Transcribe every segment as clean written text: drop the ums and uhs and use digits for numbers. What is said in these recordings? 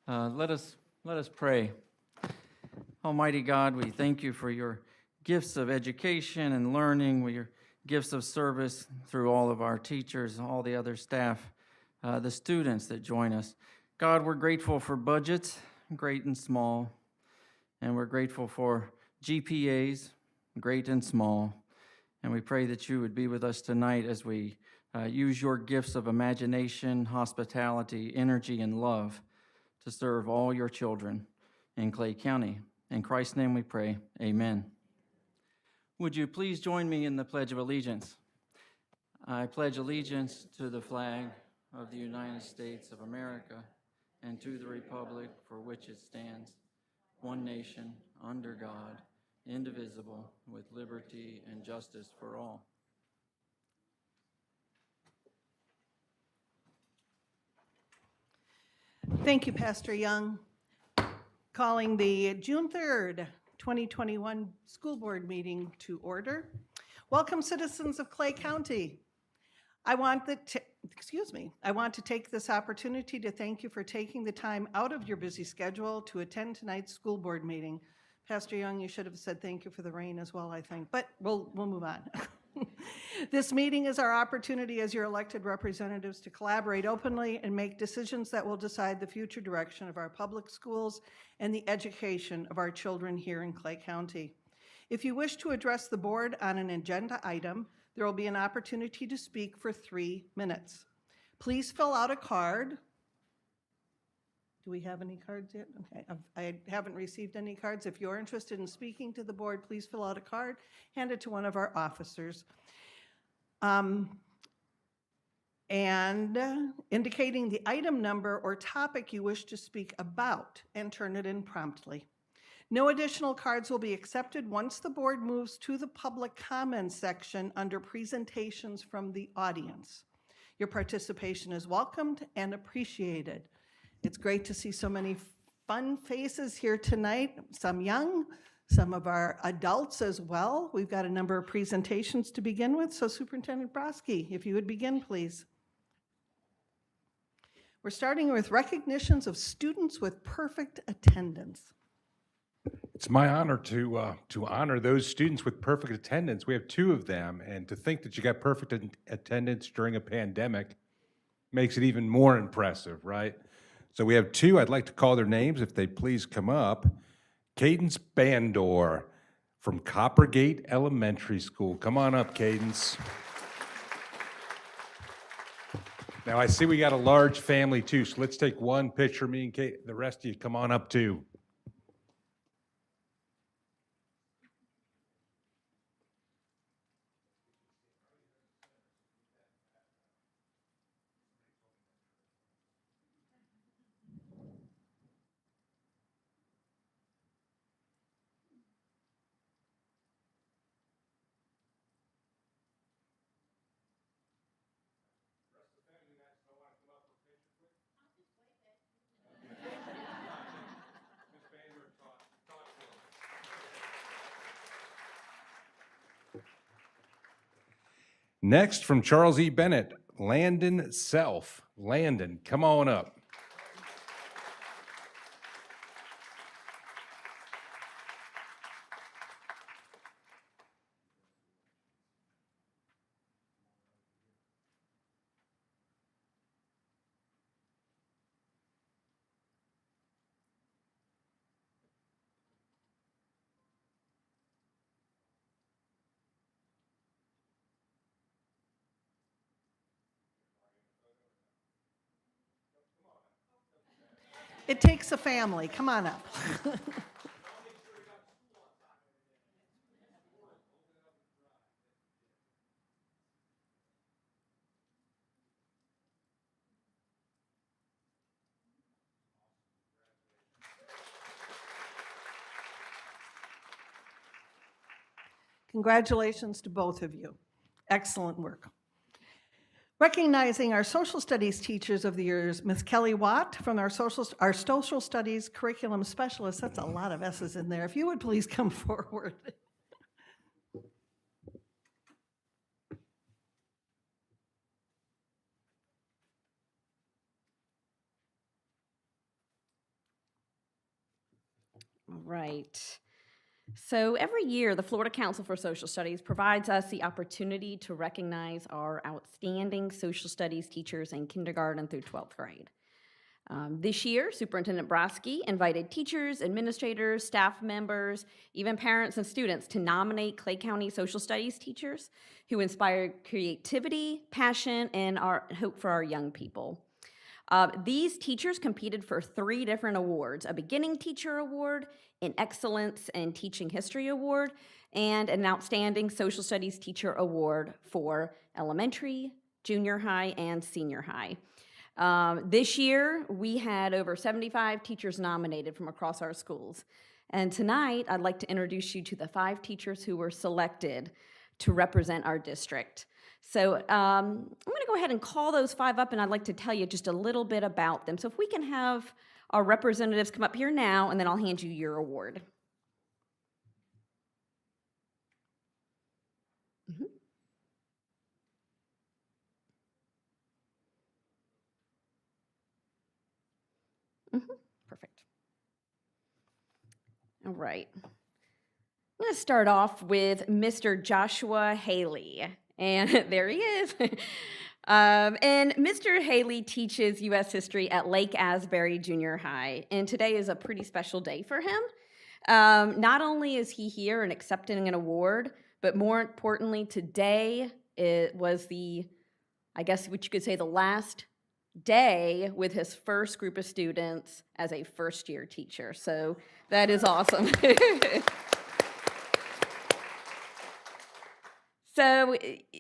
Let us pray. Almighty God, we thank you for your gifts of education and learning, with your gifts of service through all of our teachers, all the other staff, the students that join us. God, we're grateful for budgets, great and small, and we're grateful for GPAs, great and small. And we pray that you would be with us tonight as we use your gifts of imagination, hospitality, energy, and love to serve all your children in Clay County. In Christ's name we pray, amen. Would you please join me in the Pledge of Allegiance? I pledge allegiance to the flag of the United States of America and to the republic for which it stands, one nation, under God, indivisible, with liberty and justice for all. Thank you, Pastor Young. Calling the June 3rd, 2021 school board meeting to order. Welcome, citizens of Clay County. I want to take this opportunity to thank you for taking the time out of your busy schedule to attend tonight's school board meeting. Pastor Young, you should have said thank you for the rain as well, I think, but we'll move on. This meeting is our opportunity as your elected representatives to collaborate openly and make decisions that will decide the future direction of our public schools and the education of our children here in Clay County. If you wish to address the board on an agenda item, there will be an opportunity to speak for 3 minutes. Please fill out a card. Do we have any cards yet? Okay, I haven't received any cards. If you're interested in speaking to the board, please fill out a card, hand it to one of our officers. And indicating the item number or topic you wish to speak about and turn it in promptly. No additional cards will be accepted once the board moves to the public comments section under presentations from the audience. Your participation is welcomed and appreciated. It's great to see so many fun faces here tonight, some young, some of our adults as well. We've got a number of presentations to begin with, so Superintendent Broski, if you would begin, please. We're starting with recognitions of students with perfect attendance. It's my honor to honor those students with perfect attendance. We have 2 of them, and to think that you got perfect attendance during a pandemic makes it even more impressive, right? So we have 2. I'd like to call their names if they please come up. Cadence Bandor from Coppergate Elementary School. Come on up, Cadence. Now I see we got a large family too, so let's take one picture, me and Kate. The rest of you come on up too. Next, from Charles E. Bennett, Landon Self. Landon, come on up. It takes a family, come on up. Congratulations to both of you. Excellent work. Recognizing our social studies teachers of the year, Ms. Kelly Watt from our social studies curriculum specialist. That's a lot of S's in there. If you would please come forward. All right. So every year, the Florida Council for Social Studies provides us the opportunity to recognize our outstanding social studies teachers in kindergarten through 12th grade. This year, Superintendent Brodsky invited teachers, administrators, staff members, even parents and students to nominate Clay County social studies teachers who inspired creativity, passion, and our hope for our young people. These teachers competed for 3 different awards: a Beginning Teacher Award, an Excellence in Teaching History Award, and an Outstanding Social Studies Teacher Award for elementary, junior high, and senior high. This year, we had over 75 teachers nominated from across our schools. And tonight, I'd like to introduce you to the 5 teachers who were selected to represent our district. So I'm going to go ahead and call those 5 up, and I'd like to tell you just a little bit about them. So if we can have our representatives come up here now, and then I'll hand you your award. Perfect. All right. I'm going to start off with Mr. Joshua Haley. And there he is. And Mr. Haley teaches U.S. history at Lake Asbury Junior High. And today is a pretty special day for him. Not only is he here and accepting an award, but more importantly, today it was I guess what you could say, the last day with his first group of students as a first-year teacher. So that is awesome. So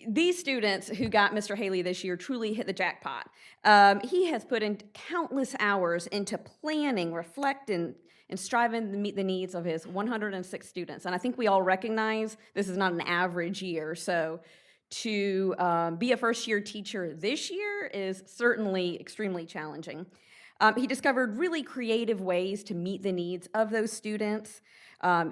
these students who got Mr. Haley this year truly hit the jackpot. He has put in countless hours into planning, reflecting, and striving to meet the needs of his 106 students. And I think we all recognize this is not an average year. So to be a first-year teacher this year is certainly extremely challenging. He discovered really creative ways to meet the needs of those students.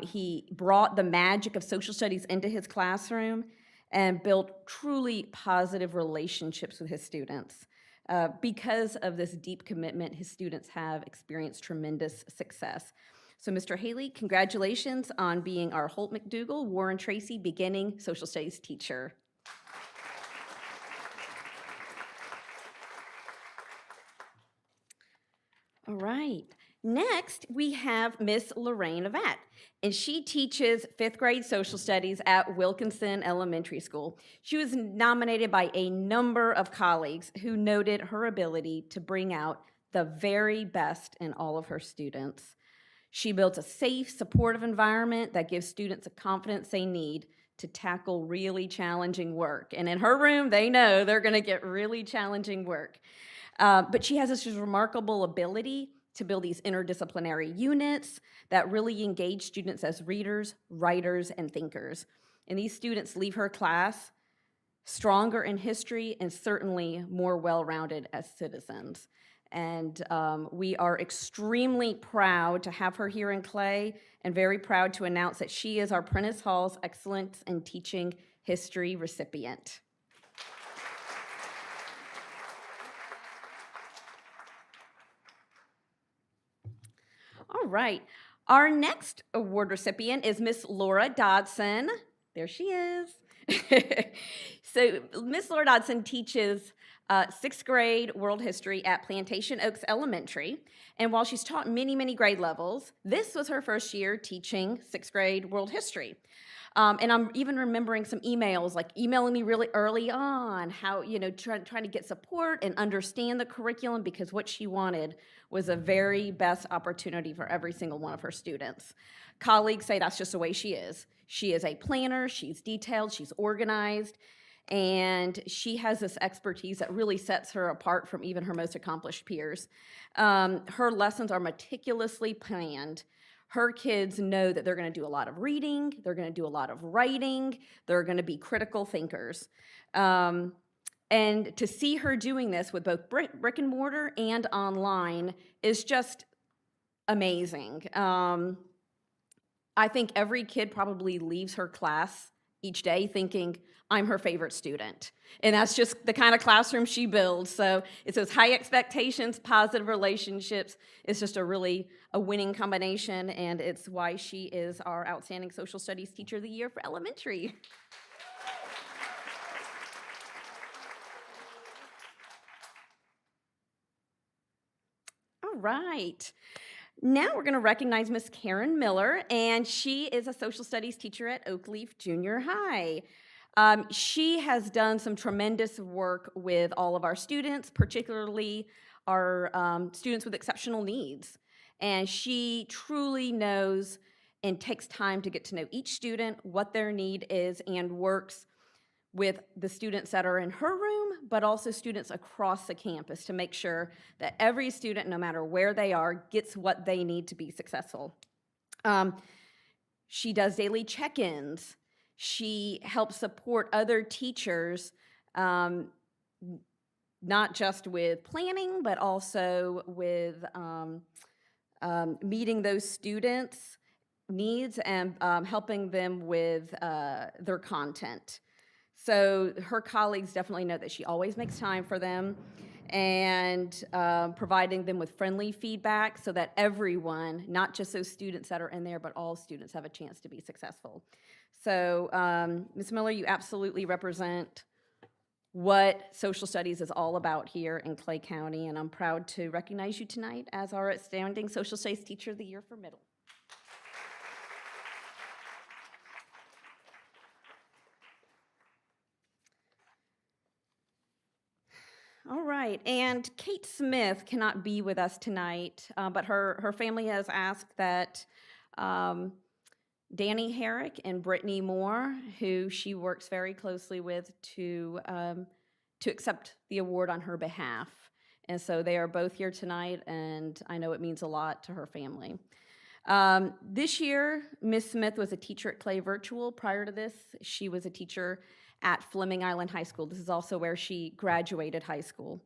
He brought the magic of social studies into his classroom and built truly positive relationships with his students. Because of this deep commitment, his students have experienced tremendous success. So Mr. Haley, congratulations on being our Holt McDougall Warren Tracy beginning social studies teacher. All right. Next, we have Miss Lorraine Avat, and she teaches 5th grade social studies at Wilkinson Elementary School. She was nominated by a number of colleagues who noted her ability to bring out the very best in all of her students. She built a safe, supportive environment that gives students the confidence they need to tackle really challenging work. And in her room, they know they're going to get really challenging work. But she has this remarkable ability to build these interdisciplinary units that really engage students as readers, writers, and thinkers. And these students leave her class stronger in history and certainly more well-rounded as citizens. And we are extremely proud to have her here in Clay and very proud to announce that she is our Prentice Hall's Excellence in Teaching History recipient. All right. Our next award recipient is Miss Laura Dodson. There she is. So Miss Laura Dodson teaches 6th grade world history at Plantation Oaks Elementary. And while she's taught many, many grade levels, this was her first year teaching 6th grade world history. And I'm even remembering some emails, like emailing me really early on, how, trying to get support and understand the curriculum, because what she wanted was a very best opportunity for every single one of her students. Colleagues say that's just the way she is. She is a planner, she's detailed, she's organized, and she has this expertise that really sets her apart from even her most accomplished peers. Her lessons are meticulously planned. Her kids know that they're going to do a lot of reading, they're going to do a lot of writing, they're going to be critical thinkers. And to see her doing this with both brick and mortar and online is just amazing. I think every kid probably leaves her class each day thinking, I'm her favorite student. And that's just the kind of classroom she builds. So it's those high expectations, positive relationships. It's just a winning combination, and it's why she is our Outstanding Social Studies Teacher of the Year for elementary. All right. Now we're going to recognize Miss Karen Miller, and she is a social studies teacher at Oakleaf Junior High. She has done some tremendous work with all of our students, particularly our students with exceptional needs. And she truly knows and takes time to get to know each student, what their need is, and works with the students that are in her room, but also students across the campus to make sure that every student, no matter where they are, gets what they need to be successful. She does daily check-ins. She helps support other teachers, not just with planning, but also with meeting those students' needs and helping them with their content. So her colleagues definitely know that she always makes time for them, and providing them with friendly feedback so that everyone, not just those students that are in there, but all students have a chance to be successful. So Ms. Miller, you absolutely represent what social studies is all about here in Clay County, and I'm proud to recognize you tonight as our Outstanding Social Studies Teacher of the Year for Middle. All right, and Kate Smith cannot be with us tonight, but her family has asked that Danny Herrick and Brittany Moore, who she works very closely with, to accept the award on her behalf. And so they are both here tonight, and I know it means a lot to her family. This year, Ms. Smith was a teacher at Clay Virtual. Prior to this, she was a teacher at Fleming Island High School. This is also where she graduated high school.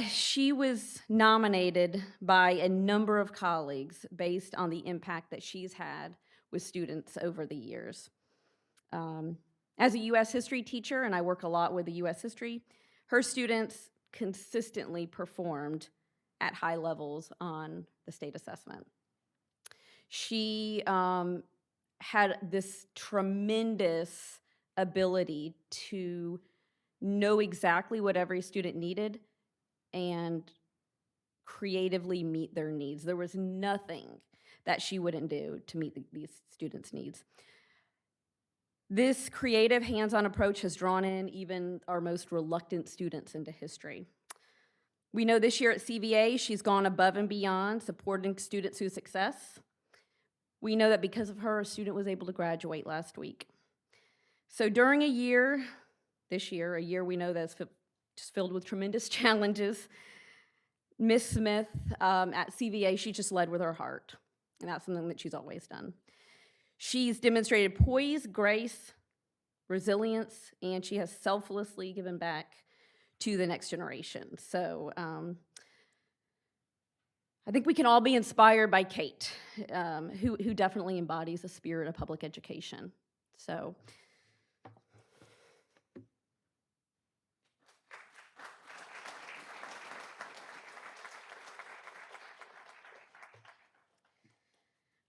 She was nominated by a number of colleagues based on the impact that she's had with students over the years. As a U.S. history teacher, and I work a lot with the U.S. history, her students consistently performed at high levels on the state assessment. She had this tremendous ability to know exactly what every student needed and creatively meet their needs. There was nothing that she wouldn't do to meet these students' needs. This creative, hands-on approach has drawn in even our most reluctant students into history. We know this year at CVA, she's gone above and beyond supporting students through success. We know that because of her, a student was able to graduate last week. So during a year we know that's just filled with tremendous challenges, Miss Smith at CVA, she just led with her heart, and that's something that she's always done. She's demonstrated poise, grace, resilience, and she has selflessly given back to the next generation. So I think we can all be inspired by Kate, who definitely embodies the spirit of public education. So.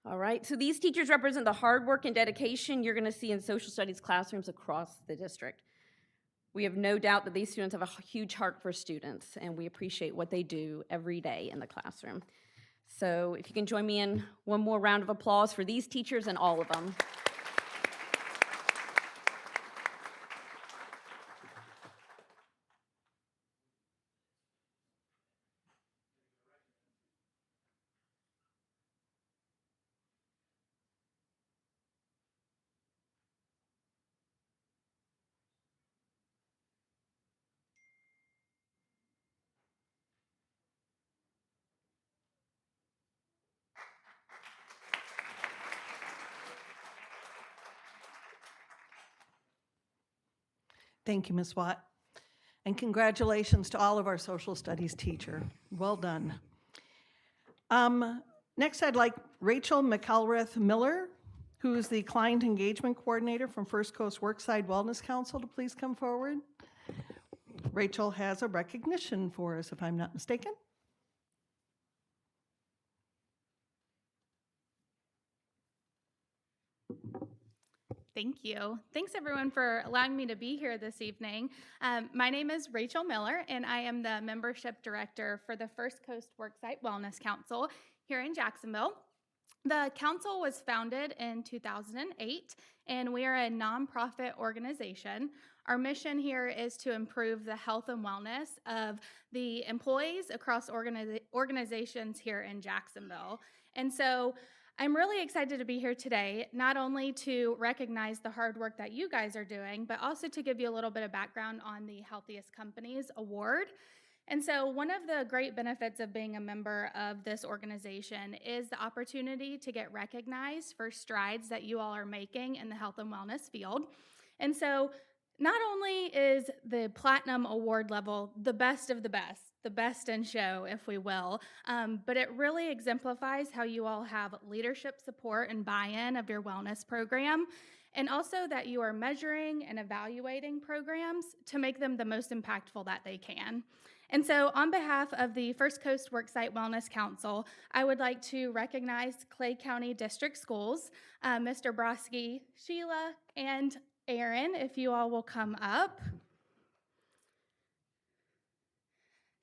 All right, so these teachers represent the hard work and dedication you're going to see in social studies classrooms across the district. We have no doubt that these students have a huge heart for students, and we appreciate what they do every day in the classroom. So if you can join me in one more round of applause for these teachers and all of them. Thank you, Ms. Watt. And congratulations to all of our social studies teacher. Well done. Next, I'd like Rachel McElrath Miller, who is the Client Engagement Coordinator from First Coast Worksite Wellness Council, to please come forward. Rachel has a recognition for us, if I'm not mistaken. Thank you. Thanks everyone for allowing me to be here this evening. My name is Rachel Miller, and I am the Membership Director for the First Coast Worksite Wellness Council here in Jacksonville. The council was founded in 2008, and we are a nonprofit organization. Our mission here is to improve the health and wellness of the employees across organizations here in Jacksonville. And so I'm really excited to be here today, not only to recognize the hard work that you guys are doing, but also to give you a little bit of background on the Healthiest Companies Award. And so one of the great benefits of being a member of this organization is the opportunity to get recognized for strides that you all are making in the health and wellness field. And so not only is the Platinum Award level the best of the best in show, if we will, but it really exemplifies how you all have leadership support and buy-in of your wellness program, and also that you are measuring and evaluating programs to make them the most impactful that they can. And so on behalf of the First Coast Worksite Wellness Council, I would like to recognize Clay County District Schools, Mr. Broski, Sheila, and Aaron, if you all will come up.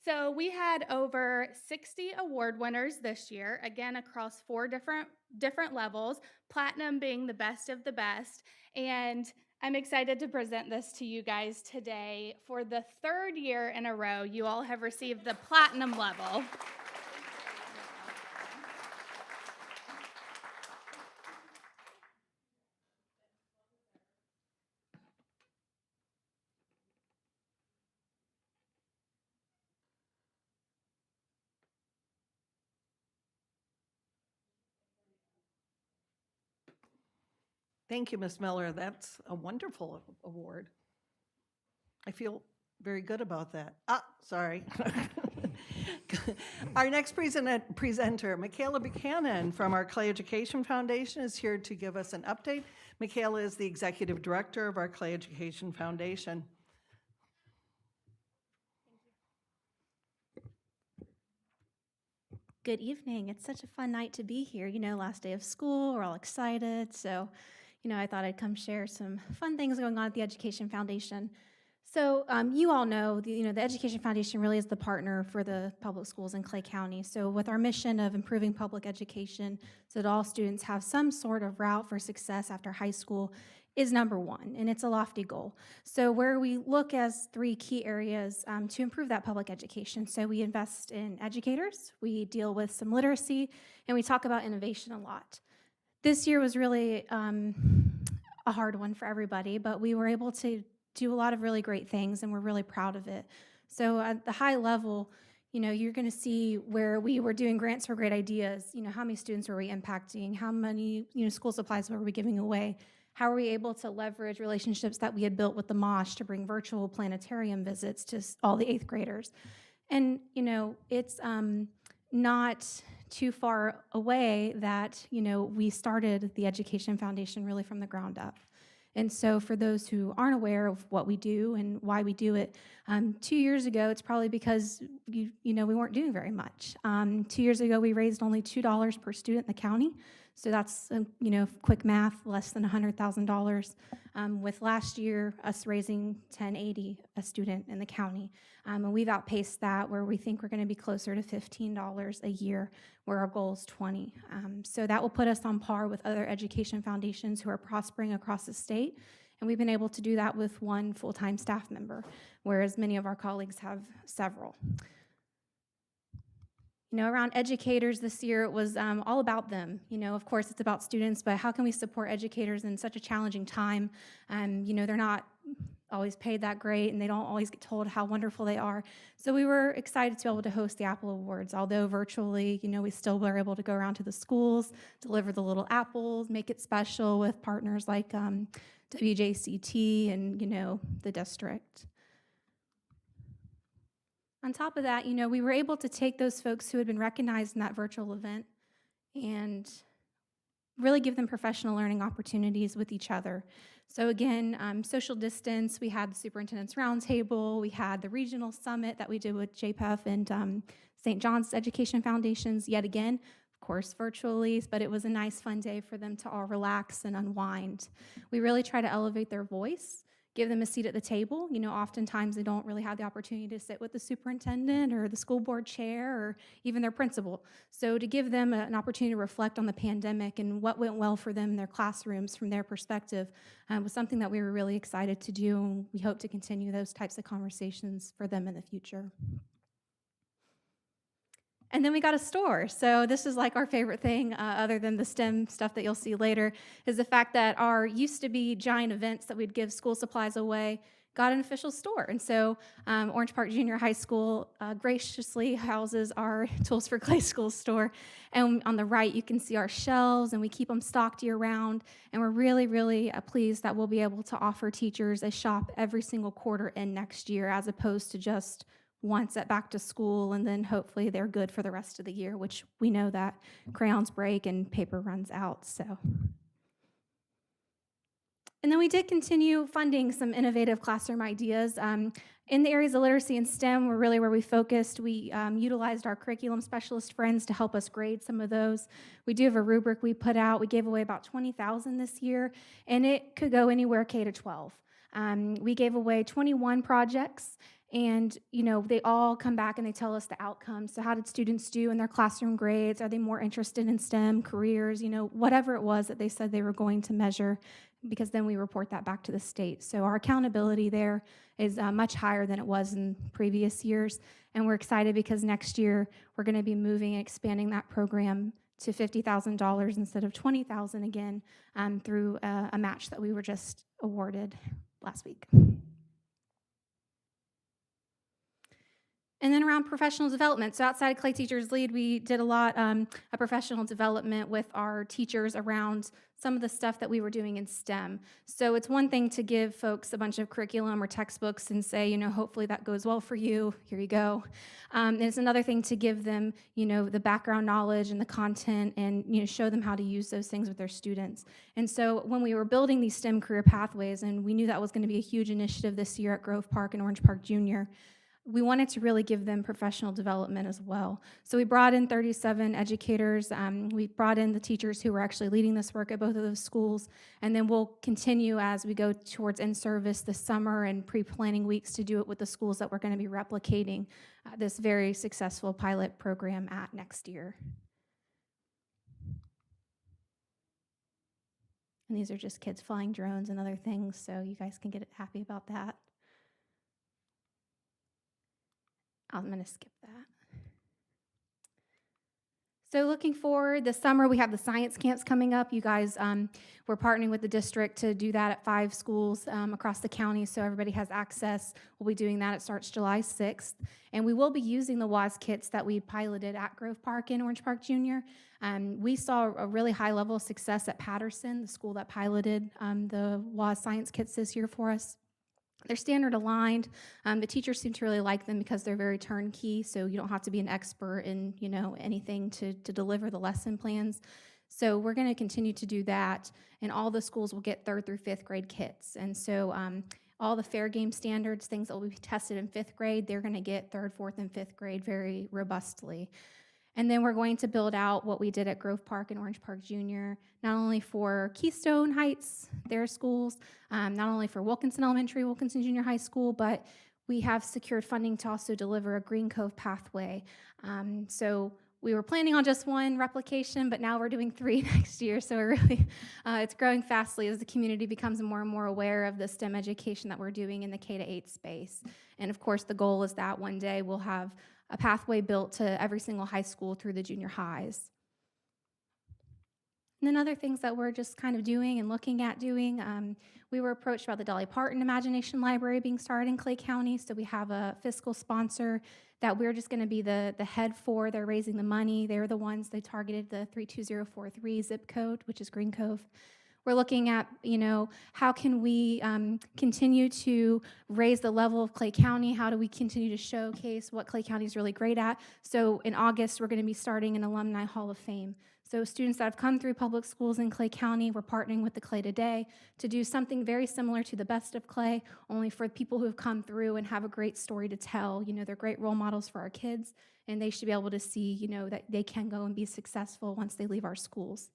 So we had over 60 award winners this year, again across 4 different levels, Platinum being the best of the best. And I'm excited to present this to you guys today. For the 3rd year in a row, you all have received the Platinum level. Thank you, Ms. Miller. That's a wonderful award. I feel very good about that. Sorry. Our next presenter, Michaela Buchanan from our Clay Education Foundation, is here to give us an update. Michaela is the Executive Director of our Clay Education Foundation. Good evening. It's such a fun night to be here. Last day of school, we're all excited. So, I thought I'd come share some fun things going on at the Education Foundation. So, you all know, the Education Foundation really is the partner for the public schools in Clay County. So with our mission of improving public education so that all students have some sort of route for success after high school is number one, and it's a lofty goal. So where we look as 3 key areas to improve that public education. So we invest in educators, we deal with some literacy, and we talk about innovation a lot. This year was really a hard one for everybody, but we were able to do a lot of really great things, and we're really proud of it. So at the high level, you're going to see where we were doing grants for great ideas. How many students were we impacting? How many school supplies were we giving away? How are we able to leverage relationships that we had built with the MOSH to bring virtual planetarium visits to all the 8th graders? And, it's not too far away that, we started the Education Foundation really from the ground up. And so for those who aren't aware of what we do and why we do it, 2 years ago, it's probably because, we weren't doing very much. 2 years ago, we raised only $2 per student in the county. So that's, quick math, less than $100,000. With last year, us raising $10.80 a student in the county. And we've outpaced that, where we think we're going to be closer to $15 a year, where our goal is $20. So that will put us on par with other education foundations who are prospering across the state. And we've been able to do that with 1 full-time staff member, whereas many of our colleagues have several. Around educators this year, it was all about them. Of course, it's about students, but how can we support educators in such a challenging time? They're not always paid that great, and they don't always get told how wonderful they are. So we were excited to be able to host the Apple Awards. Although virtually, we still were able to go around to the schools, deliver the little apples, make it special with partners like WJCT and, the district. On top of that, we were able to take those folks who had been recognized in that virtual event and really give them professional learning opportunities with each other. So again, social distance, we had the Superintendent's Roundtable, we had the Regional Summit that we did with JPEF and St. John's Education Foundations, yet again, of course, virtually, but it was a nice, fun day for them to all relax and unwind. We really try to elevate their voice, give them a seat at the table. You know, oftentimes they don't really have the opportunity to sit with the superintendent or the school board chair or even their principal. So to give them an opportunity to reflect on the pandemic and what went well for them in their classrooms from their perspective was something that we were really excited to do, and we hope to continue those types of conversations for them in the future. And then we got a store. So this is like our favorite thing, other than the STEM stuff that you'll see later, is the fact that our used to be giant events that we'd give school supplies away got an official store. And so Orange Park Junior High School graciously houses our Tools for Clay School store. And on the right, you can see our shelves, and we keep them stocked year-round. And we're really, really pleased that we'll be able to offer teachers a shop every single quarter in next year, as opposed to just once at back to school, and then hopefully they're good for the rest of the year, which we know that crayons break and paper runs out, so. And then we did continue funding some innovative classroom ideas. In the areas of literacy and STEM were really where we focused. We utilized our curriculum specialist friends to help us grade some of those. We do have a rubric we put out. We gave away about 20,000 this year, and it could go anywhere K to 12. We gave away 21 projects, and, you know, they all come back and they tell us the outcomes. So how did students do in their classroom grades? Are they more interested in STEM, careers, you know, whatever it was that they said they were going to measure, because then we report that back to the state. So our accountability there is much higher than it was in previous years. And we're excited because next year we're going to be moving and expanding that program to $50,000 instead of $20,000 again through a match that we were just awarded last week. And then around professional development. So outside of Clay Teachers Lead, we did a lot of professional development with our teachers around some of the stuff that we were doing in STEM. So it's one thing to give folks a bunch of curriculum or textbooks and say, you know, hopefully that goes well for you, here you go. And it's another thing to give them, you know, the background knowledge and the content and, you know, show them how to use those things with their students. And so when we were building these STEM career pathways, and we knew that was going to be a huge initiative this year at Grove Park and Orange Park Junior, we wanted to really give them professional development as well. So we brought in 37 educators. We brought in the teachers who were actually leading this work at both of those schools. And then we'll continue as we go towards in-service this summer and pre-planning weeks to do it with the schools that we're going to be replicating this very successful pilot program at next year. And these are just kids flying drones and other things, so you guys can get happy about that. I'm going to skip that. So looking forward, this summer we have the science camps coming up. You guys, we're partnering with the district to do that at 5 schools across the county, so everybody has access. We'll be doing that. It starts July 6th. And we will be using the WAS kits that we piloted at Grove Park and Orange Park Junior. We saw a really high level of success at Patterson, the school that piloted the WAS science kits this year for us. They're standard aligned. The teachers seem to really like them because they're very turnkey, so you don't have to be an expert in, you know, anything to deliver the lesson plans. So we're going to continue to do that, and all the schools will get 3rd through 5th grade kits. And so all the fair game standards, things that will be tested in 5th grade, they're going to get 3rd, 4th, and 5th grade very robustly. And then we're going to build out what we did at Grove Park and Orange Park Junior, not only for Keystone Heights, their schools, not only for Wilkinson Elementary, Wilkinson Junior High School, but we have secured funding to also deliver a Green Cove pathway. So we were planning on just 1 replication, but now we're doing 3 next year. So we're really, it's growing fastly as the community becomes more and more aware of the STEM education that we're doing in the K-8 space. And of course, the goal is that one day we'll have a pathway built to every single high school through the junior highs. And then other things that we're just kind of doing and looking at doing, we were approached about the Dolly Parton Imagination Library being started in Clay County, so we have a fiscal sponsor that we're just going to be the head for. They're raising the money. They're the ones, they targeted the 32043 zip code, which is Green Cove. We're looking at, how can we continue to raise the level of Clay County? How do we continue to showcase what Clay County is really great at? So in August, we're going to be starting an Alumni Hall of Fame. So students that have come through public schools in Clay County, we're partnering with the Clay Today to do something very similar to the Best of Clay, only for people who have come through and have a great story to tell. They're great role models for our kids, and they should be able to see, that they can go and be successful once they leave our schools.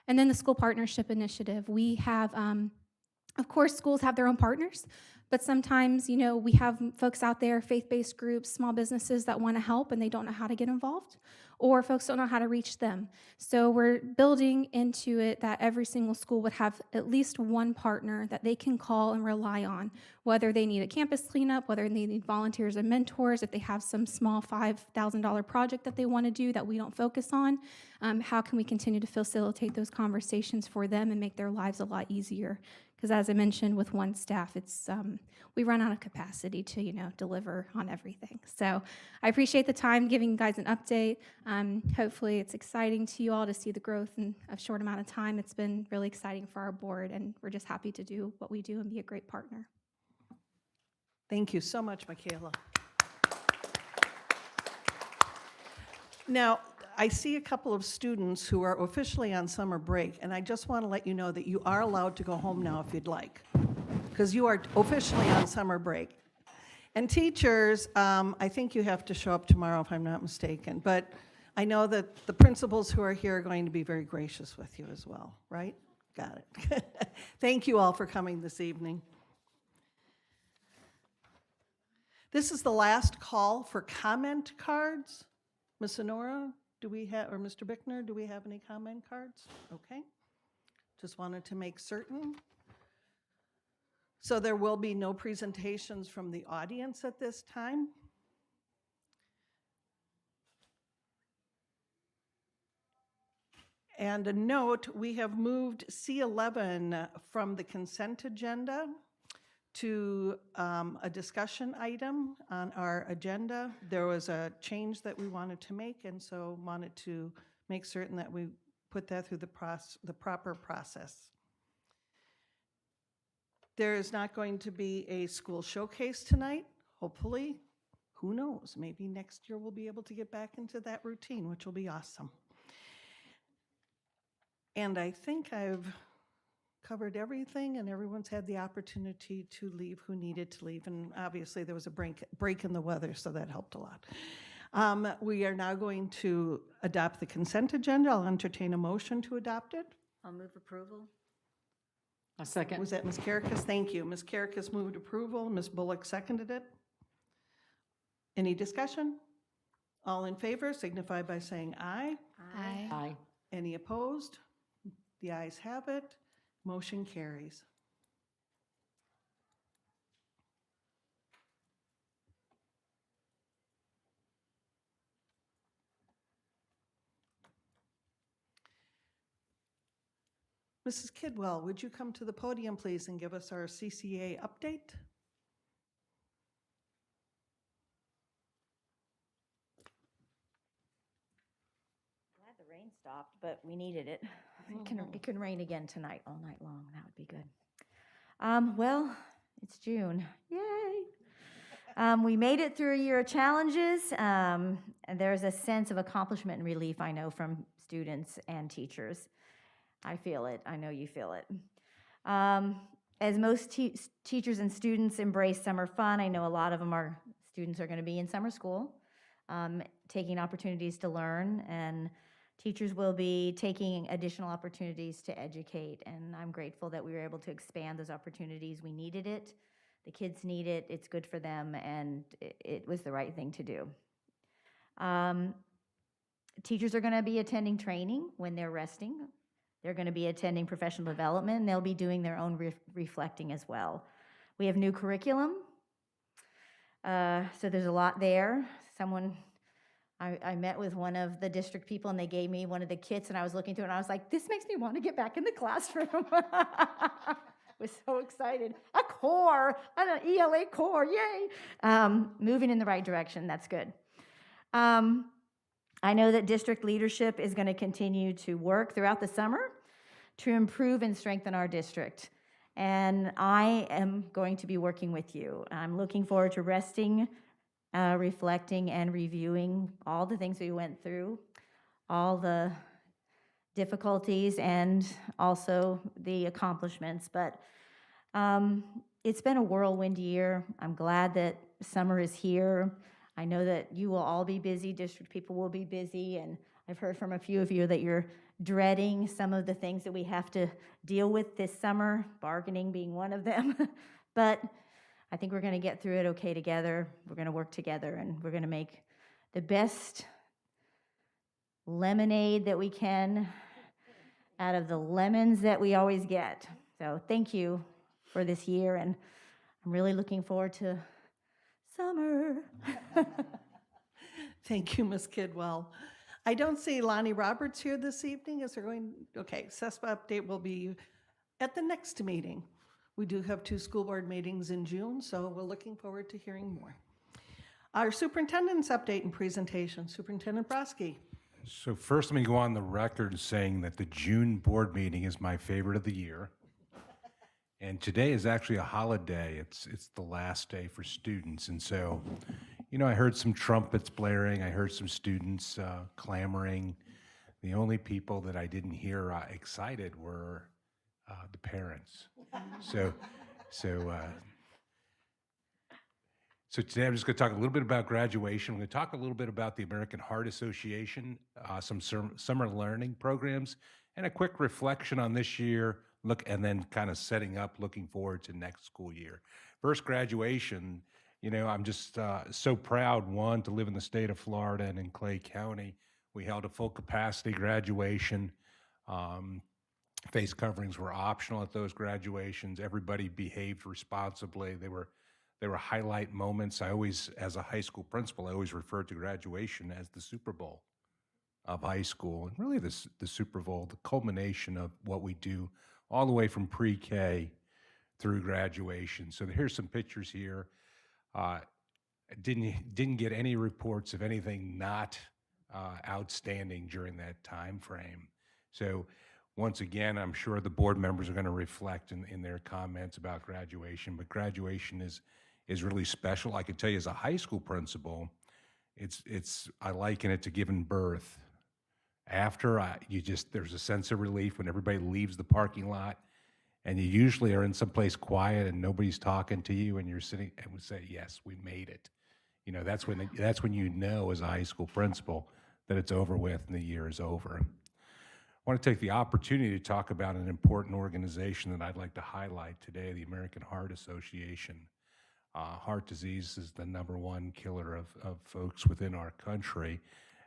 And then the School Partnership Initiative. We have, of course, schools have their own partners, but sometimes, we have folks out there, faith-based groups, small businesses that want to help and they don't know how to get involved, or folks don't know how to reach them. So we're building into it that every single school would have at least one partner that they can call and rely on, whether they need a campus cleanup, whether they need volunteers and mentors, if they have some small $5,000 project that they want to do that we don't focus on. How can we continue to facilitate those conversations for them and make their lives a lot easier? Because as I mentioned, with one staff, it's we run out of capacity to deliver on everything. So I appreciate the time giving you guys an update. Hopefully it's exciting to you all to see the growth in a short amount of time. It's been really exciting for our board, and we're just happy to do what we do and be a great partner. Thank you so much, Michaela. Now, I see a couple of students who are officially on summer break, and I just want to let you know that you are allowed to go home now if you'd like, because you are officially on summer break. And teachers, I think you have to show up tomorrow if I'm not mistaken, but I know that the principals who are here are going to be very gracious with you as well, right? Got it. Thank you all for coming this evening. This is the last call for comment cards. Ms. Honora, do we have, or Mr. Bickner, do we have any comment cards? Okay. Just wanted to make certain. So there will be no presentations from the audience at this time. And a note, we have moved C11 from the consent agenda to a discussion item on our agenda. There was a change that we wanted to make, and so wanted to make certain that we put that through the proper process. There is not going to be a school showcase tonight, hopefully. Who knows? Maybe next year we'll be able to get back into that routine, which will be awesome. And I think I've covered everything, and everyone's had the opportunity to leave who needed to leave. And obviously there was a break in the weather, so that helped a lot. We are now going to adopt the consent agenda. I'll entertain a motion to adopt it. I'll move approval. A second. Was that Ms. Karakis? Thank you. Ms. Karakis moved approval. Ms. Bullock seconded it. Any discussion? All in favor signify by saying aye. Aye. Aye. Any opposed? The ayes have it. Motion carries. Mrs. Kidwell, would you come to the podium, please, and give us our CCA update? Glad the rain stopped, but we needed it. It can rain again tonight, all night long. That would be good. Well, it's June. Yay! We made it through a year of challenges, and there's a sense of accomplishment and relief, I know, from students and teachers. I feel it. I know you feel it. As most teachers and students embrace summer fun, I know a lot of students are going to be in summer school, taking opportunities to learn, and teachers will be taking additional opportunities to educate, and I'm grateful that we were able to expand those opportunities. We needed it. The kids need it. It's good for them, and it was the right thing to do. Teachers are going to be attending training when they're resting. They're going to be attending professional development, and they'll be doing their own reflecting as well. We have new curriculum, so there's a lot there. I met with one of the district people, and they gave me one of the kits, and I was looking through it, and I was like, this makes me want to get back in the classroom. I was so excited. A core, an ELA core, yay. Moving in the right direction, that's good. I know that district leadership is going to continue to work throughout the summer to improve and strengthen our district. And I am going to be working with you. I'm looking forward to resting, reflecting, and reviewing all the things we went through, all the difficulties, and also the accomplishments. But it's been a whirlwind year. I'm glad that summer is here. I know that you will all be busy, district people will be busy, and I've heard from a few of you that you're dreading some of the things that we have to deal with this summer, bargaining being one of them. But I think we're going to get through it okay together. We're going to work together, and we're going to make the best lemonade that we can out of the lemons that we always get. So thank you for this year, and I'm really looking forward to summer. Thank you, Ms. Kidwell. I don't see Lonnie Roberts here this evening. Is there going, okay, CESPA update will be at the next meeting. We do have 2 school board meetings in June, so we're looking forward to hearing more. Our superintendent's update and presentation, Superintendent Broski. So first, let me go on the record saying that the June board meeting is my favorite of the year. And today is actually a holiday. It's the last day for students. And so, you know, I heard some trumpets blaring. I heard some students clamoring. The only people that I didn't hear excited were the parents. So today I'm just going to talk a little bit about graduation. I'm going to talk a little bit about the American Heart Association, some summer learning programs, and a quick reflection on this year, and then kind of setting up, looking forward to next school year. First, graduation. You know, I'm just so proud, one, to live in the state of Florida and in Clay County. We held a full capacity graduation. Face coverings were optional at those graduations. Everybody behaved responsibly. They were highlight moments. I always, as a high school principal, I always referred to graduation as the Super Bowl of high school, and really the Super Bowl, the culmination of what we do all the way from pre-K through graduation. So here's some pictures here. Didn't get any reports of anything not outstanding during that time frame. So once again, I'm sure the board members are going to reflect in their comments about graduation, but graduation is really special. I can tell you as a high school principal, I liken it to giving birth. After there's a sense of relief when everybody leaves the parking lot, and you usually are in someplace quiet and nobody's talking to you, and you're sitting and we say, yes, we made it. You know, that's when you know as a high school principal that it's over with and the year is over. I want to take the opportunity to talk about an important organization that I'd like to highlight today, the American Heart Association. Heart disease is the #1 killer of folks within our country.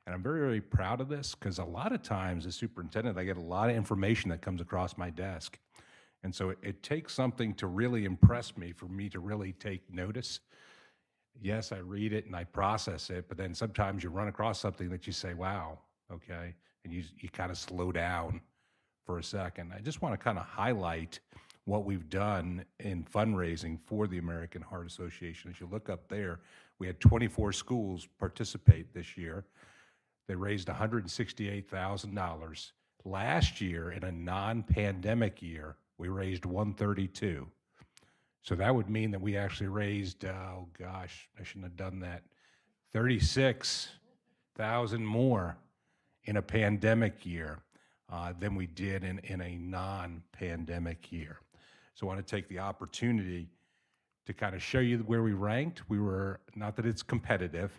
And I'm very, very proud of this because a lot of times as superintendent, I get a lot of information that comes across my desk. And so it takes something to really impress me for me to really take notice. Yes, I read it and I process it, but then sometimes you run across something that you say, wow, okay, and you kind of slow down for a second. I just want to kind of highlight what we've done in fundraising for the American Heart Association. As you look up there, we had 24 schools participate this year. They raised $168,000. Last year, in a non-pandemic year, we raised $132,000. So that would mean that we actually raised, oh gosh, I shouldn't have done that, $36,000 more in a pandemic year than we did in a non-pandemic year. So I want to take the opportunity to kind of show you where we ranked. We were, not that it's competitive,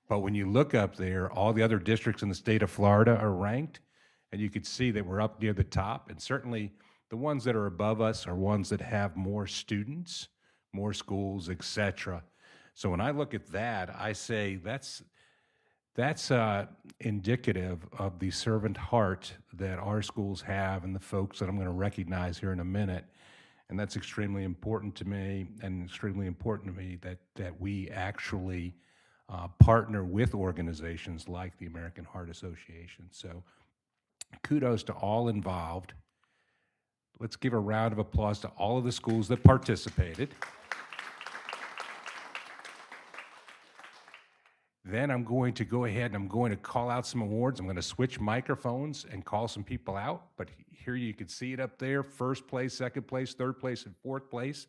but when you look up there, all the other districts in the state of Florida are ranked, and you could see that we're up near the top. And certainly the ones that are above us are ones that have more students, more schools, etc. So when I look at that, I say that's indicative of the servant heart that our schools have and the folks that I'm going to recognize here in a minute. And that's extremely important to me, and extremely important to me that we actually partner with organizations like the American Heart Association. So kudos to all involved. Let's give a round of applause to all of the schools that participated. Then I'm going to go ahead and I'm going to call out some awards. I'm going to switch microphones and call some people out. But here you can see it up there, first place, second place, third place, and fourth place.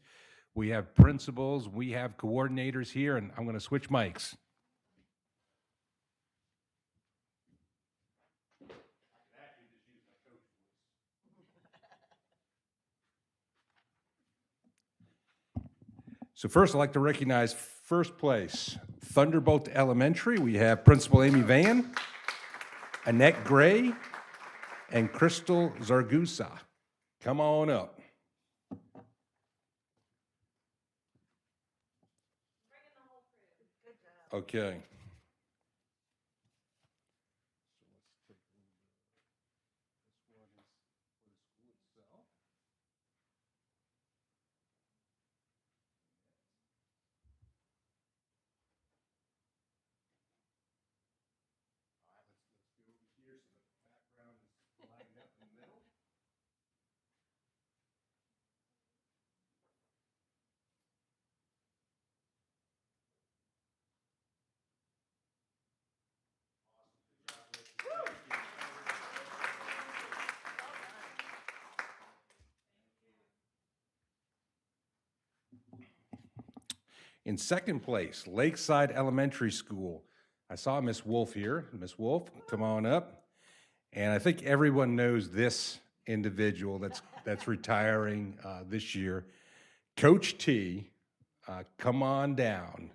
We have principals, we have coordinators here, and I'm going to switch mics. So first, I'd like to recognize first place, Thunderbolt Elementary. We have Principal Amy Van, Annette Gray, and Crystal Zargusa. Come on up. Okay. In second place, Lakeside Elementary School. I saw Miss Wolf here. Miss Wolf, come on up. And I think everyone knows this individual that's retiring this year. Coach T, come on down.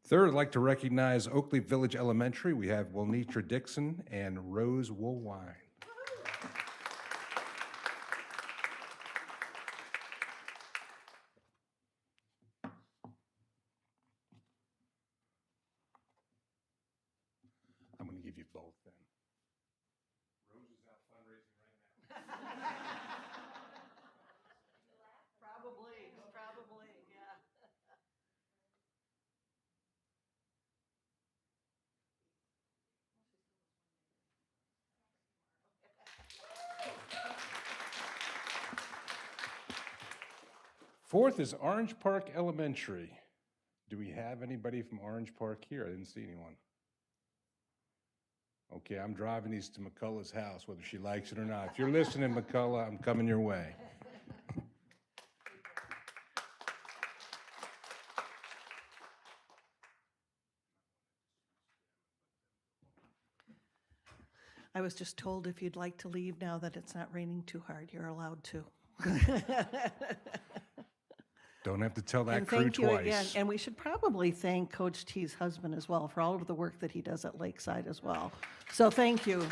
Third, I'd like to recognize Oakley Village Elementary. We have Wilnitra Dixon and Rose Woolwine. I'm going to give you both then. Rose is out fundraising right now. Probably, yeah. Fourth is Orange Park Elementary. Do we have anybody from Orange Park here? I didn't see anyone. Okay, I'm driving these to McCullough's house, whether she likes it or not. If you're listening, McCullough, I'm coming your way. I was just told if you'd like to leave now that it's not raining too hard, you're allowed to. Don't have to tell that And crew thank you again. twice. And we should probably thank Coach T's husband as well for all of the work that he does at Lakeside as well. So thank you.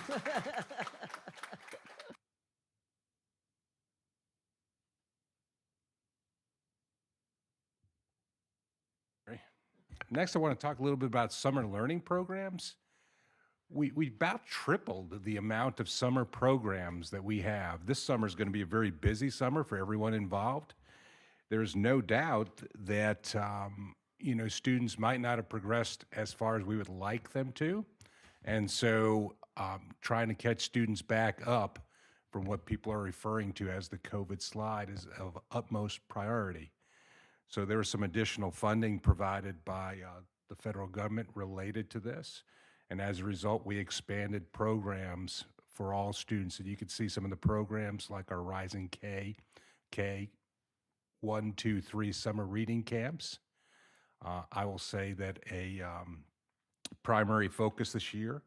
Next, I want to talk a little bit about summer learning programs. We about tripled the amount of summer programs that we have. This summer is going to be a very busy summer for everyone involved. There's no doubt that students might not have progressed as far as we would like them to, and so trying to catch students back up from what people are referring to as the COVID slide is of utmost priority. So there was some additional funding provided by the federal government related to this. And as a result, we expanded programs for all students. And you can see some of the programs like our Rising K 1, 2, 3 summer reading camps. I will say that a primary focus this year,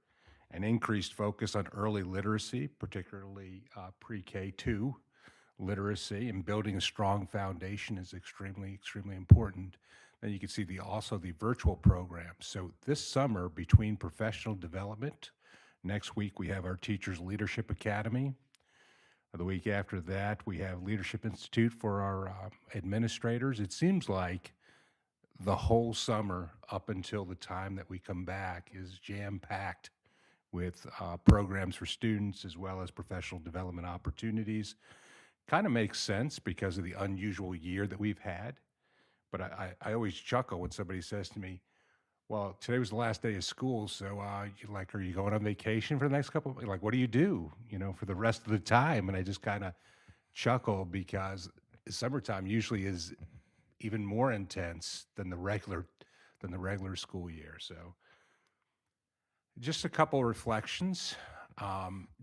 an increased focus on early literacy, particularly pre-K 2 literacy, and building a strong foundation is extremely, extremely important. Then you can see also the virtual programs. So this summer, between professional development, next week we have our Teachers Leadership Academy. The week after that, we have Leadership Institute for our administrators. It seems like the whole summer up until the time that we come back is jam-packed with programs for students as well as professional development opportunities. Kind of makes sense because of the unusual year that we've had. But I always chuckle when somebody says to me, well, today was the last day of school, so are you going on vacation for the next couple of, like, what do you do, for the rest of the time? And I just kind of chuckle because summertime usually is even more intense than the regular school year. So just a couple of reflections.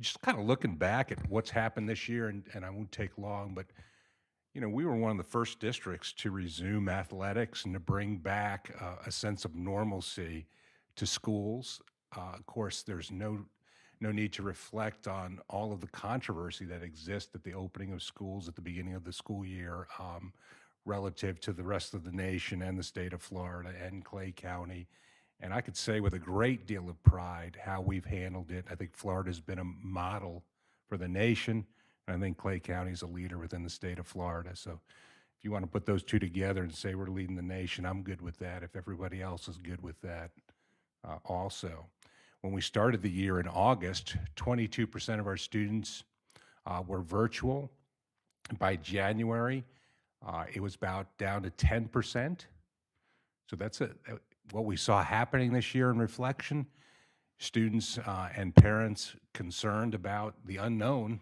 Just kind of looking back at what's happened this year, and I won't take long, but we were one of the first districts to resume athletics and to bring back a sense of normalcy to schools. Of course, there's no need to reflect on all of the controversy that exists at the opening of schools at the beginning of the school year, relative to the rest of the nation and the state of Florida and Clay County. And I could say with a great deal of pride how we've handled it. I think Florida's been a model for the nation, and I think Clay County is a leader within the state of Florida. So if you want to put those two together and say we're leading the nation, I'm good with that. If everybody else is good with that, also. When we started the year in August, 22% of our students were virtual. By January, it was about down to 10%. So that's what we saw happening this year in reflection. Students and parents concerned about the unknown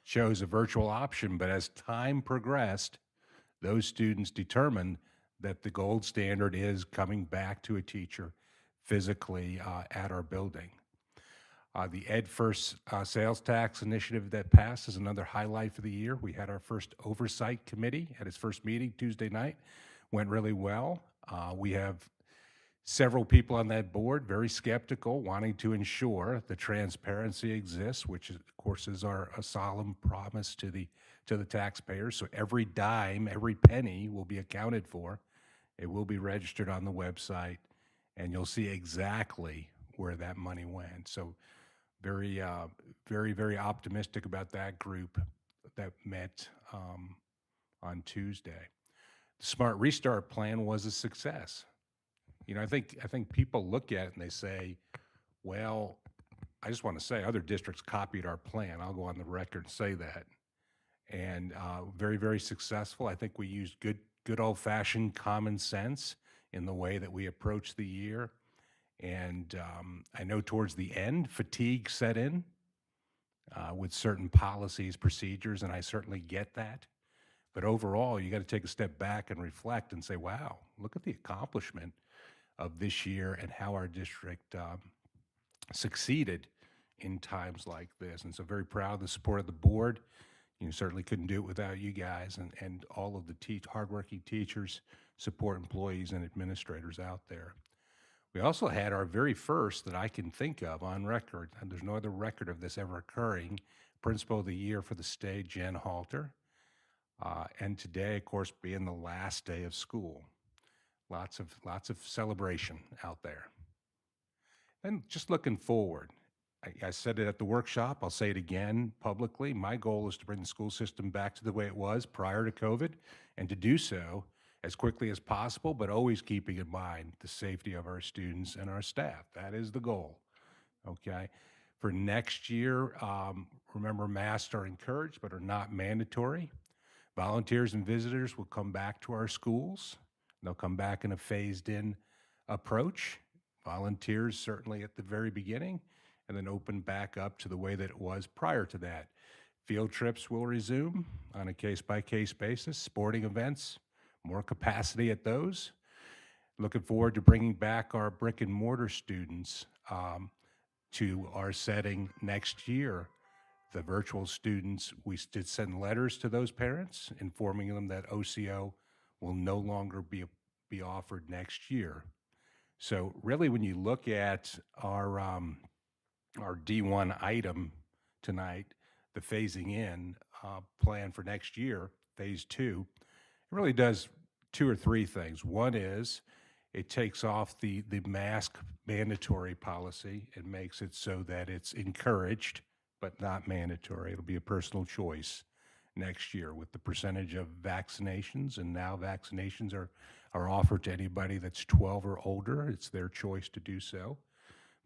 chose a virtual option, but as time progressed, those students determined that the gold standard is coming back to a teacher physically at our building. The Ed First sales tax initiative that passed is another highlight for the year. We had our first oversight committee at its first meeting Tuesday night. Went really well. We have several people on that board very skeptical, wanting to ensure the transparency exists, which of course is a solemn promise to the taxpayers. So every dime, every penny will be accounted for. It will be registered on the website, and you'll see exactly where that money went. So very, very optimistic about that group that met on Tuesday. The Smart Restart Plan was a success. I think people look at it and they say, well, I just want to say other districts copied our plan. I'll go on the record and say that. And very, very successful. I think we used good old-fashioned common sense in the way that we approached the year. And I know towards the end, fatigue set in with certain policies, procedures, and I certainly get that. But overall, you got to take a step back and reflect and say, wow, look at the accomplishment of this year and how our district succeeded in times like this. And so very proud of the support of the board. You certainly couldn't do it without you guys and all of the hardworking teachers, support employees, and administrators out there. We also had our very first that I can think of on record, and there's no other record of this ever occurring, Principal of the Year for the state, Jen Halter. And today, of course, being the last day of school. Lots of celebration out there. And just looking forward, I said it at the workshop, I'll say it again publicly. My goal is to bring the school system back to the way it was prior to COVID, and to do so as quickly as possible, but always keeping in mind the safety of our students and our staff. That is the goal, okay? For next year, remember, masks are encouraged but are not mandatory. Volunteers and visitors will come back to our schools. They'll come back in a phased-in approach. Volunteers certainly at the very beginning, and then open back up to the way that it was prior to that. Field trips will resume on a case-by-case basis. Sporting events, more capacity at those. Looking forward to bringing back our brick and mortar students to our setting next year. The virtual students, we did send letters to those parents informing them that OCO will no longer be offered next year. So really, when you look at our D1 item tonight, the phasing in plan for next year, phase 2, it really does 2 or 3 things. One is it takes off the mask mandatory policy and makes it so that it's encouraged but not mandatory. It'll be a personal choice next year with the percentage of vaccinations, and now vaccinations are are offered to anybody that's 12 or older. It's their choice to do so.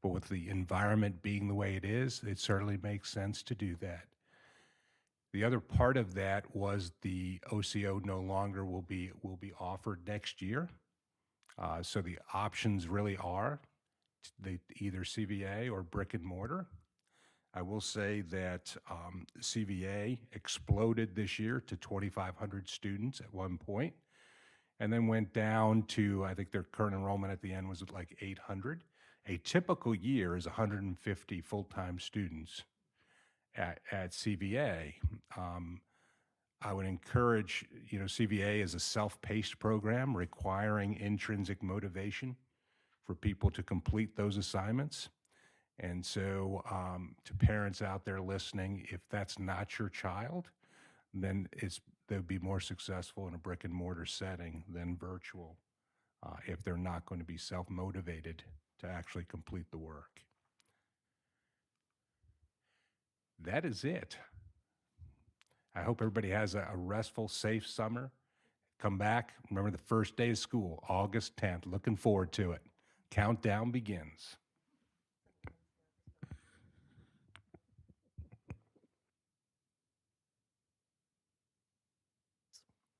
But with the environment being the way it is, it certainly makes sense to do that. The other part of that was the OCO no longer will be offered next year. So the options really are either CVA or brick and mortar. I will say that CVA exploded this year to 2,500 students at one point, and then went down to, I think their current enrollment at the end was like 800. A typical year is 150 full-time students at CVA. I would encourage, CVA is a self-paced program requiring intrinsic motivation for people to complete those assignments. And so to parents out there listening, if that's not your child, then they'll be more successful in a brick and mortar setting than virtual if they're not going to be self-motivated to actually complete the work. That is it. I hope everybody has a restful, safe summer. Come back. Remember the first day of school, August 10th. Looking forward to it. Countdown begins.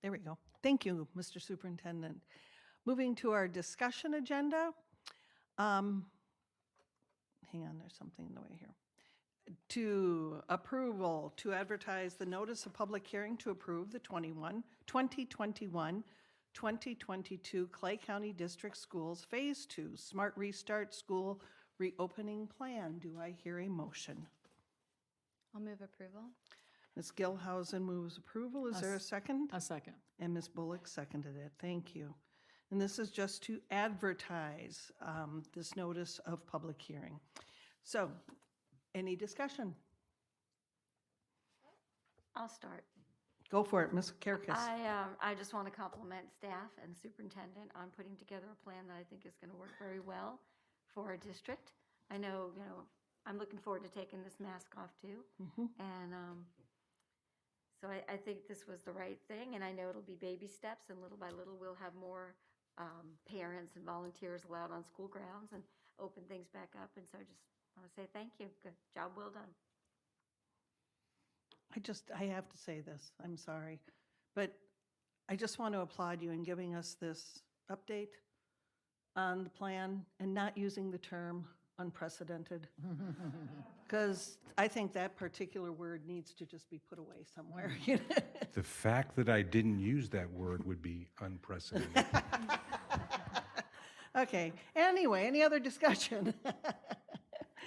There we go. Thank you, Mr. Superintendent. Moving to our discussion agenda. Hang on, there's something in the way here. To approval to advertise the notice of public hearing to approve the 2021-2022 Clay County District Schools Phase 2 Smart Restart School Reopening Plan. Do I hear a motion? I'll move approval. Ms. Gilhousen moves approval. Is there a second? A second. And Ms. Bullock seconded it. Thank you. And this is just to advertise this notice of public hearing. So, any discussion? I'll start. Go for it, Ms. Kerkis. I just want to compliment staff and superintendent on putting together a plan that I think is going to work very well for our district. I know, I'm looking forward to taking this mask off too. And so I think this was the right thing, and I know it'll be baby steps, and little by little we'll have more parents and volunteers allowed on school grounds and open things back up. And so I just want to say thank you. Good job, well done. I have to say this, I'm sorry, but I just want to applaud you in giving us this update on the plan and not using the term unprecedented. Because I think that particular word needs to just be put away somewhere. The fact that I didn't use that word would be unprecedented. Okay, anyway, any other discussion?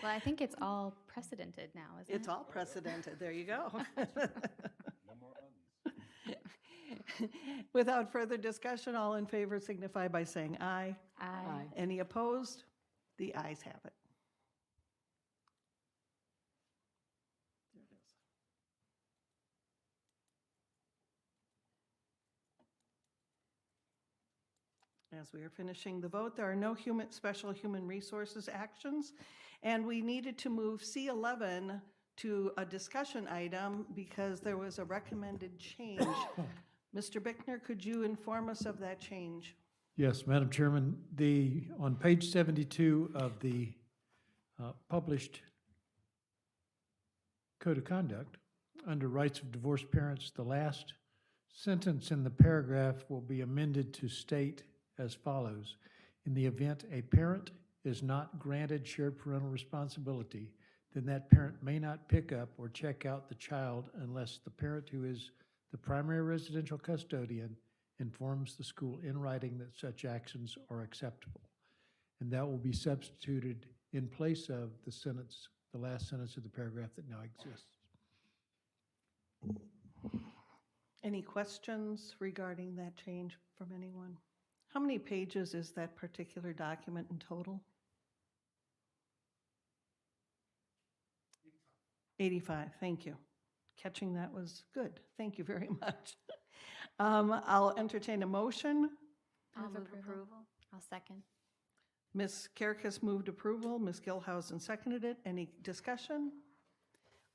Well, I think it's all precedented now, isn't it? It's all precedented, there you go. Without further discussion, all in favor signify by saying aye. Aye. Any opposed? The ayes have it. There it is. As we are finishing the vote, there are no special human resources actions, and we needed to move C11 to a discussion item because there was a recommended change. Mr. Bickner, could you inform us of that change? Yes, Madam Chairman, on page 72 of the published Code of Conduct, under rights of divorced parents, the last sentence in the paragraph will be amended to state as follows: in the event a parent is not granted shared parental responsibility, then that parent may not pick up or check out the child unless the parent who is the primary residential custodian informs the school in writing that such actions are acceptable. And that will be substituted in place of the last sentence of the paragraph that now exists. Any questions regarding that change from anyone? How many pages is that particular document in total? 85, thank you. Catching that was good. Thank you very much. I'll entertain a motion. I'll move approval. approval. I'll second. Ms. Kerkis moved approval. Ms. Gilhousen seconded it. Any discussion?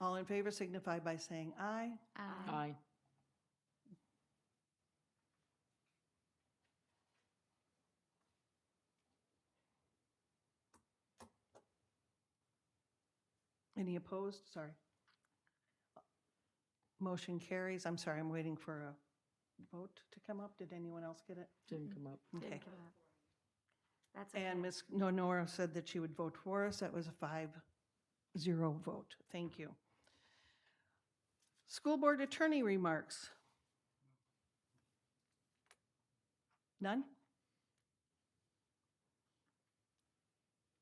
All in favor signify by saying aye. Aye. Aye. Any opposed? Sorry. Motion carries. I'm sorry, I'm waiting for a vote to come up. Did anyone else get it? Didn't come up. Okay. Didn't come up. That's okay. And Ms. Nora said that she would vote for us. That was a 5-0 vote. Thank you. School board attorney remarks. None?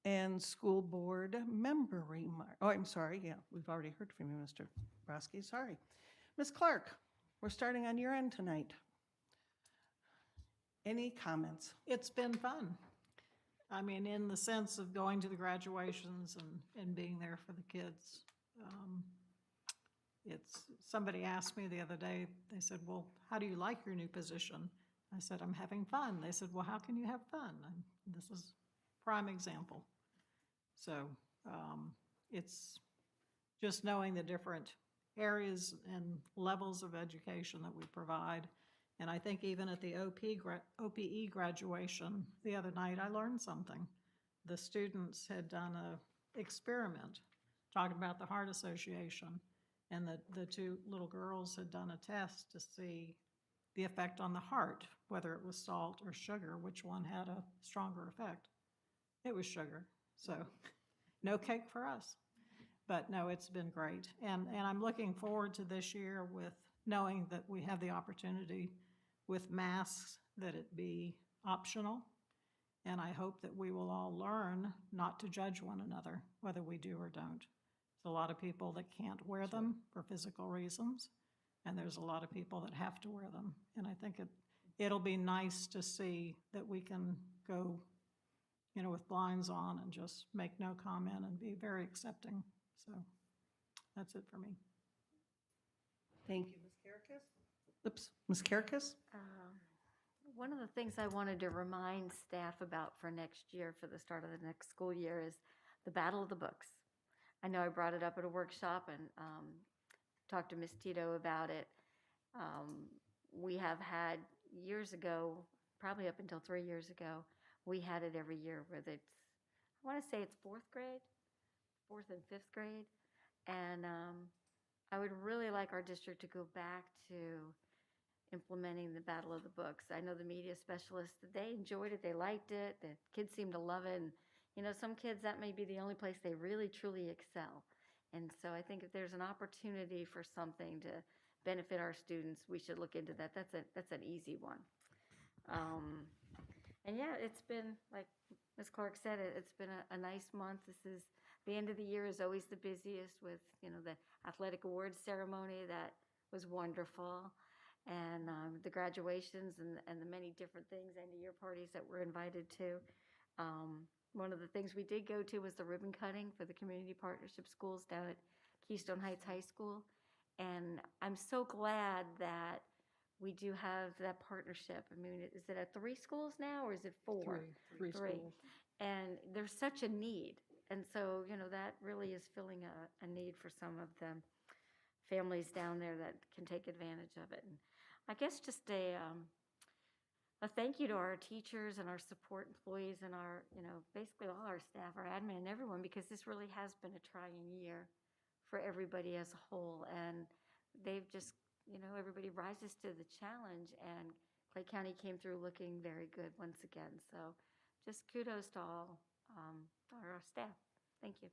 And school board member remark. Oh, I'm sorry. Yeah, we've already heard from you, Mr. Broski. Sorry. Ms. Clark, we're starting on your end tonight. Any comments? It's been fun. I mean, in the sense of going to the graduations and being there for the kids. Somebody asked me the other day, they said, well, how do you like your new position? I said, I'm having fun. They said, well, how can you have fun? And this is prime example. So it's just knowing the different areas and levels of education that we provide. And I think even at the OPE graduation the other night, I learned something. The students had done an experiment talking about the Heart Association, and the two little girls had done a test to see the effect on the heart, whether it was salt or sugar, which one had a stronger effect. It was sugar, so no cake for us. But no, it's been great. And I'm looking forward to this year with knowing that we have the opportunity with masks, that it be optional. And I hope that we will all learn not to judge one another, whether we do or don't. There's a lot of people that can't wear them for physical reasons, and there's a lot of people that have to wear them. And I think it'll be nice to see that we can go, you know, with blinds on and just make no comment and be very accepting. So that's it for me. Thank you, Ms. Karakis. Oops, Ms. Karakis? One of the things I wanted to remind staff about for next year, for the start of the next school year, is the Battle of the Books. I know I brought it up at a workshop and talked to Ms. Tito about it. We have had years ago, probably up until 3 years ago, we had it every year, whether it's, I want to say it's fourth and fifth grade. And I would really like our district to go back to implementing the Battle of the Books. I know the media specialists, they enjoyed it, they liked it, the kids seemed to love it. And, you know, some kids, that may be the only place they really, truly excel. And so I think if there's an opportunity for something to benefit our students, we should look into that. That's an easy one. And yeah, it's been, like Ms. Clark said, it's been a nice month. The end of the year is always the busiest with, you know, the athletic awards ceremony. That was wonderful. And the graduations and the many different things, end of year parties that we're invited to. One of the things we did go to was the ribbon cutting for the community partnership schools down at Keystone Heights High School. And I'm so glad that we do have that partnership. I mean, is it at 3 schools now, or is it 4? Three schools. And there's such a need. And so, you know, that really is filling a need for some of the families down there that can take advantage of it. And I guess just a thank you to our teachers and our support employees and our, you know, basically all our staff, our admin and everyone, because this really has been a trying year for everybody as a whole. And they've just, you know, everybody rises to the challenge, and Clay County came through looking very good once again. So just kudos to all our staff. Thank you.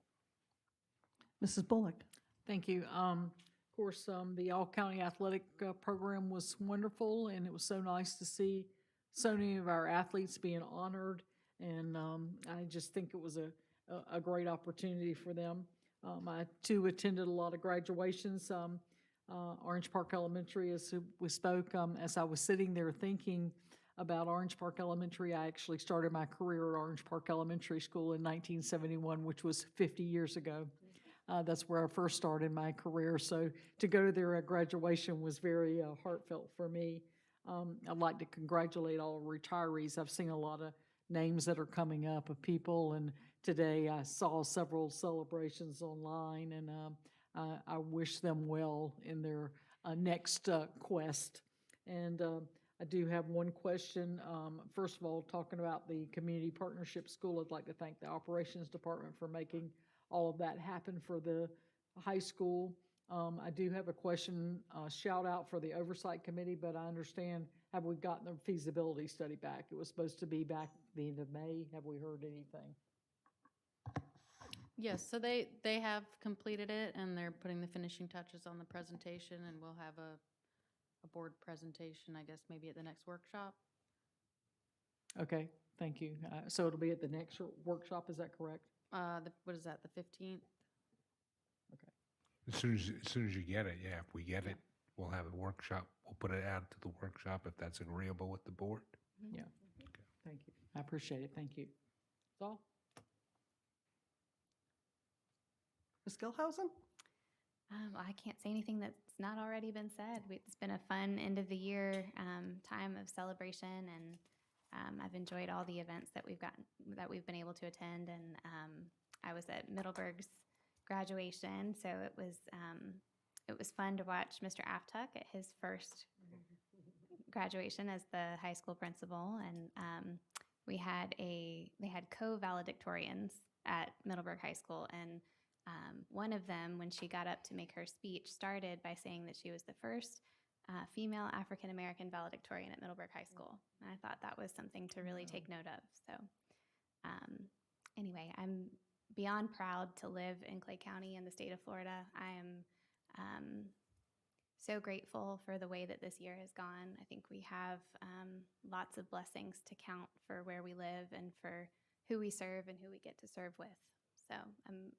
Mrs. Bullock? Thank you. Of course, the all-county athletic program was wonderful, and it was so nice to see so many of our athletes being honored, and I just think it was a great opportunity for them. I, too, attended a lot of graduations. Orange Park Elementary, as we spoke, as I was sitting there thinking about Orange Park Elementary, I actually started my career at Orange Park Elementary School in 1971, which was 50 years ago. That's where I first started my career. So to go to their graduation was very heartfelt for me. I'd like to congratulate all retirees. I've seen a lot of names that are coming up of people, and today I saw several celebrations online, and I wish them well in their next quest. And I do have one question. First of all, talking about the Community Partnership School, I'd like to thank the Operations Department for making all of that happen for the high school. I do have a question, shout out for the oversight committee, but I understand, have we gotten the feasibility study back? It was supposed to be back the end of May. Have we heard anything? Yes, so they have completed it, and they're putting the finishing touches on the presentation, and we'll have a board presentation, I guess, maybe at the next workshop. Okay, thank you. So it'll be at the next workshop, is that correct? What is that, the 15th? Okay. As soon as you get it, yeah, if we get it, we'll have a workshop. We'll put it out to the workshop if that's agreeable with the board. Yeah. Thank you. I appreciate it. Thank you. That's all. Ms. Gilhausen? I can't say anything that's not already been said. It's been a fun end of the year time of celebration, and I've enjoyed all the events that we've been able to attend. And I was at Middleburg's graduation, so it was fun to watch Mr. Aftuck at his first graduation as the high school principal, and they had co-valedictorians at Middleburg High School, and one of them, when she got up to make her speech, started by saying that she was the first female African-American valedictorian at Middleburg High School. And I thought that was something to really take note of. So anyway, I'm beyond proud to live in Clay County in the state of Florida. I am so grateful for the way that this year has gone. I think we have lots of blessings to count for where we live and for who we serve and who we get to serve with. So I'm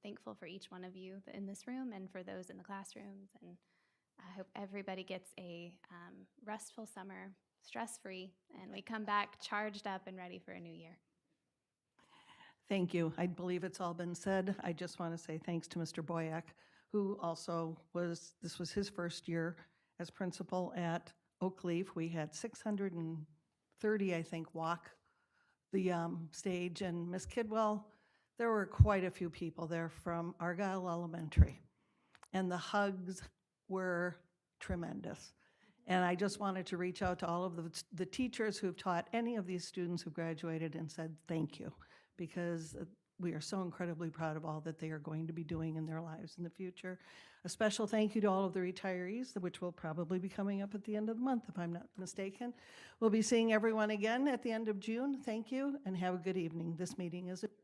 thankful for each one of you in this room and for those in the classrooms. And I hope everybody gets a restful summer, stress-free, and we come back charged up and ready for a new year. Thank you. I believe it's all been said. I just want to say thanks to Mr. Boyack, who also this was his first year as principal at Oakleaf. We had 630, I think, walk the stage, and Miss Kidwell, there were quite a few people there from Argyle Elementary, and the hugs were tremendous. And I just wanted to reach out to all of the teachers who've taught any of these students who graduated and said thank you, because we are so incredibly proud of all that they are going to be doing in their lives in the future. A special thank you to all of the retirees, which will probably be coming up at the end of the month, if I'm not mistaken. We'll be seeing everyone again at the end of June. Thank you, and have a good evening. This meeting is adjourned.